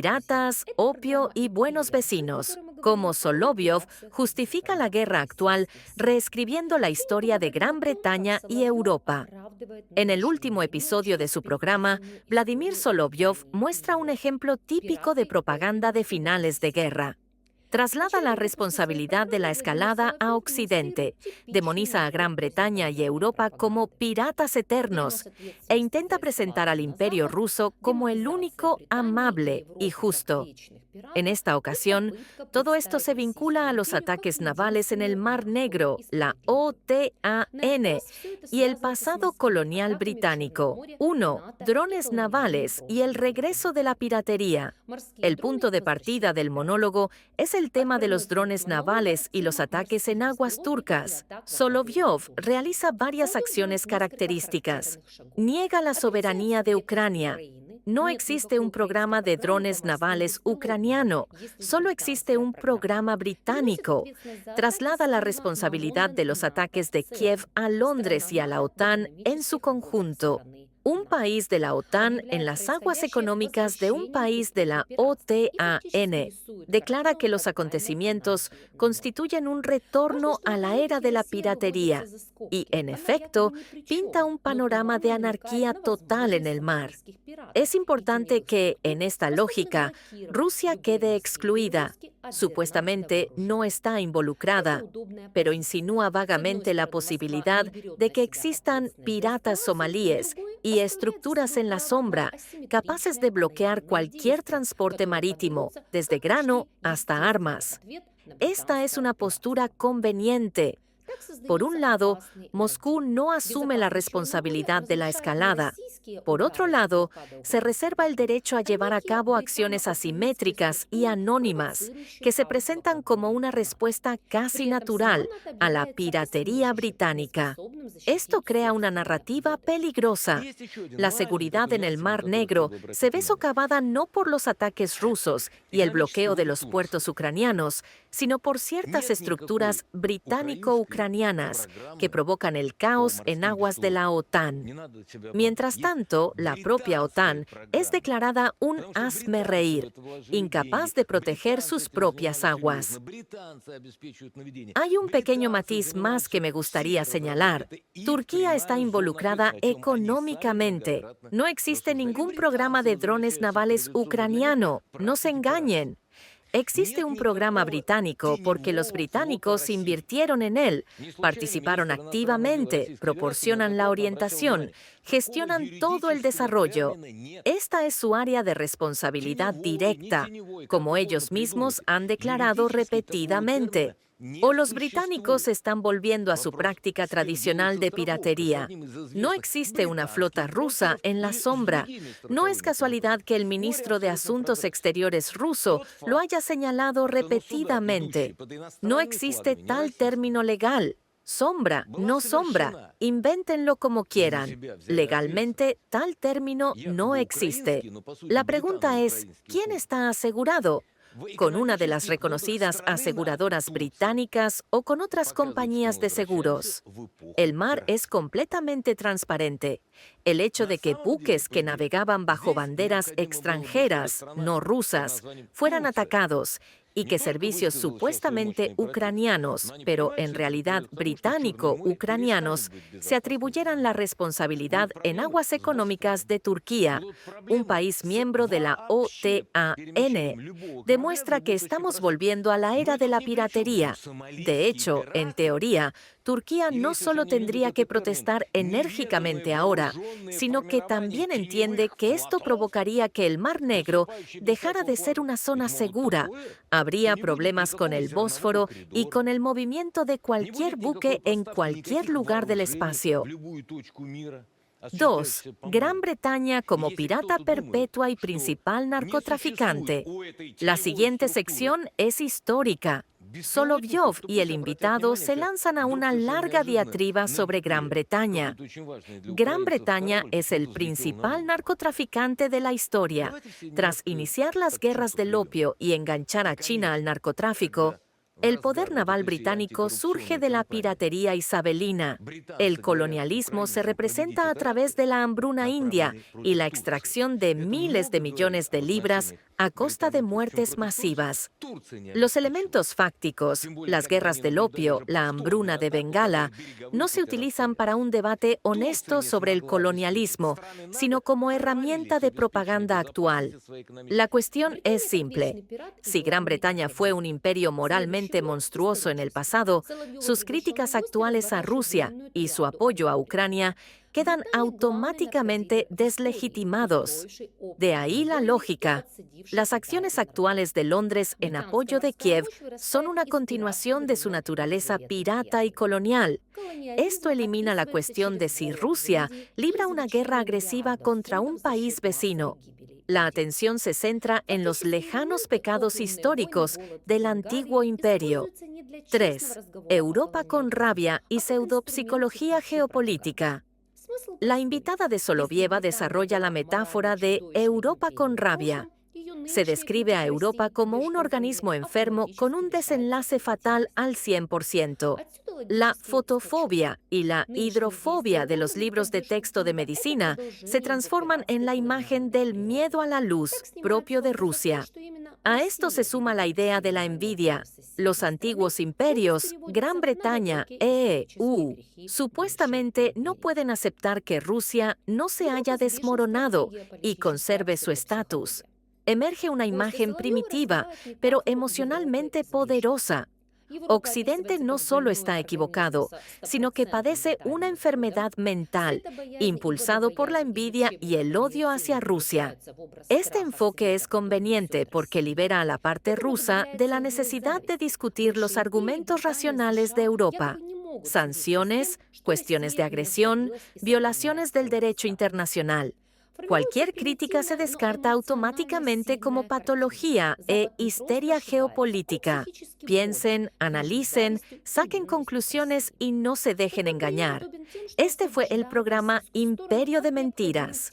piratas, opio y buenos vecinos, como Solovyov justifica la guerra actual reescribiendo la historia de Gran Bretaña y Europa. En el último episodio de su programa, Vladimir Solovyov muestra un ejemplo típico de propaganda de finales de guerra. Traslada la responsabilidad de la escalada a Occidente, demoniza a Gran Bretaña y Europa como piratas eternos e intenta presentar al Imperio ruso como el único amable y justo. En esta ocasión, todo esto se vincula a los ataques navales en el Mar Negro, la OTAN, y el pasado colonial británico. 1. Drones navales y el regreso de la piratería. El punto de partida del monólogo es el tema de los drones navales y los ataques en aguas turcas. Solovyov realiza varias acciones características. Niega la soberanía de Ucrania. No existe un programa de drones navales ucraniano, solo existe un programa británico. Traslada la responsabilidad de los ataques de Kiev a Londres y a la OTAN en su conjunto. Un país de la OTAN en las aguas económicas de un país de la OTAN declara que los acontecimientos constituyen un retorno a la era de la piratería y, en efecto, pinta un panorama de anarquía total en el mar. Es importante que, en esta lógica, Rusia quede excluida. Supuestamente no está involucrada, pero insinúa vagamente la posibilidad de que existan piratas somalíes y estructuras en la sombra capaces de bloquear cualquier transporte marítimo, desde grano hasta armas. Esta es una postura conveniente. Por un lado, Moscú no asume la responsabilidad de la escalada. Por otro lado, se reserva el derecho a llevar a cabo acciones asimétricas y anónimas que se presentan como una respuesta casi natural a la piratería británica. Esto crea una narrativa peligrosa. La seguridad en el Mar Negro se ve socavada no por los ataques rusos y el bloqueo de los puertos ucranianos, sino por ciertas estructuras británico-ucranianas que provocan el caos en aguas de la OTAN. Mientras tanto, la propia OTAN es declarada un hazmerreír, incapaz de proteger sus propias aguas. Hay un pequeño matiz más que me gustaría señalar. Turquía está involucrada económicamente. No existe ningún programa de drones navales ucraniano. No se engañen. Existe un programa británico porque los británicos invirtieron en él, participaron activamente, proporcionan la orientación, gestionan todo el desarrollo. Esta es su área de responsabilidad directa, como ellos mismos han declarado repetidamente. O los británicos están volviendo a su práctica tradicional de piratería. No existe una flota rusa en la sombra. No es casualidad que el ministro de Asuntos Exteriores ruso lo haya señalado repetidamente. No existe tal término legal. Sombra, no sombra. Invéntenlo como quieran. Legalmente, tal término no existe. La pregunta es, ¿quién está asegurado? ¿Con una de las reconocidas aseguradoras británicas o con otras compañías de seguros? El mar es completamente transparente. El hecho de que buques que navegaban bajo banderas extranjeras, no rusas, fueran atacados y que servicios supuestamente ucranianos, pero en realidad británico-ucranianos, se atribuyeran la responsabilidad en aguas económicas de Turquía, un país miembro de la OTAN, demuestra que estamos volviendo a la era de la piratería. De hecho, en teoría, Turquía no solo tendría que protestar enérgicamente ahora, sino que también entiende que esto provocaría que el Mar Negro dejara de ser una zona segura. Habría problemas con el Bósforo y con el movimiento de cualquier buque en cualquier lugar del espacio. 2. Gran Bretaña como pirata perpetua y principal narcotraficante. La siguiente sección es histórica. Solovyov y el invitado se lanzan a una larga diatriba sobre Gran Bretaña. Gran Bretaña es el principal narcotraficante de la historia. Tras iniciar las guerras del opio y enganchar a China al narcotráfico, El poder naval británico surge de la piratería isabelina. El colonialismo se representa a través de la hambruna india y la extracción de miles de millones de libras a costa de muertes masivas. Los elementos fácticos, las guerras del opio, la hambruna de Bengala, no se utilizan para un debate honesto sobre el colonialismo, sino como herramienta de propaganda actual. La cuestión es simple. Si Gran Bretaña fue un imperio moralmente monstruoso en el pasado, sus críticas actuales a Rusia y su apoyo a Ucrania quedan automáticamente deslegitimados. De ahí la lógica. Las acciones actuales de Londres en apoyo de Kiev son una continuación de su naturaleza pirata y colonial. Esto elimina la cuestión de si Rusia libra una guerra agresiva contra un país vecino. La atención se centra en los lejanos pecados históricos del antiguo imperio. 3. Europa con rabia y pseudopsicología geopolítica. La invitada de Solovieva desarrolla la metáfora de Europa con rabia. Se describe a Europa como un organismo enfermo con un desenlace fatal al 100%. La fotofobia y la hidrofobia de los libros de texto de medicina se transforman en la imagen del miedo a la luz propio de Rusia. A esto se suma la idea de la envidia. Los antiguos imperios, Gran Bretaña e EU, supuestamente no pueden aceptar que Rusia no se haya desmoronado y conserve su estatus. Emerge una imagen primitiva, pero emocionalmente poderosa. Occidente no solo está equivocado, sino que padece una enfermedad mental, impulsado por la envidia y el odio hacia Rusia. Este enfoque es conveniente porque libera a la parte rusa de la necesidad de discutir los argumentos racionales de Europa. Sanciones, cuestiones de agresión, violaciones del derecho internacional. Cualquier crítica se descarta automáticamente como patología e histeria geopolítica. Piensen, analicen, saquen conclusiones y no se dejen engañar. Este fue el programa Imperio de Mentiras.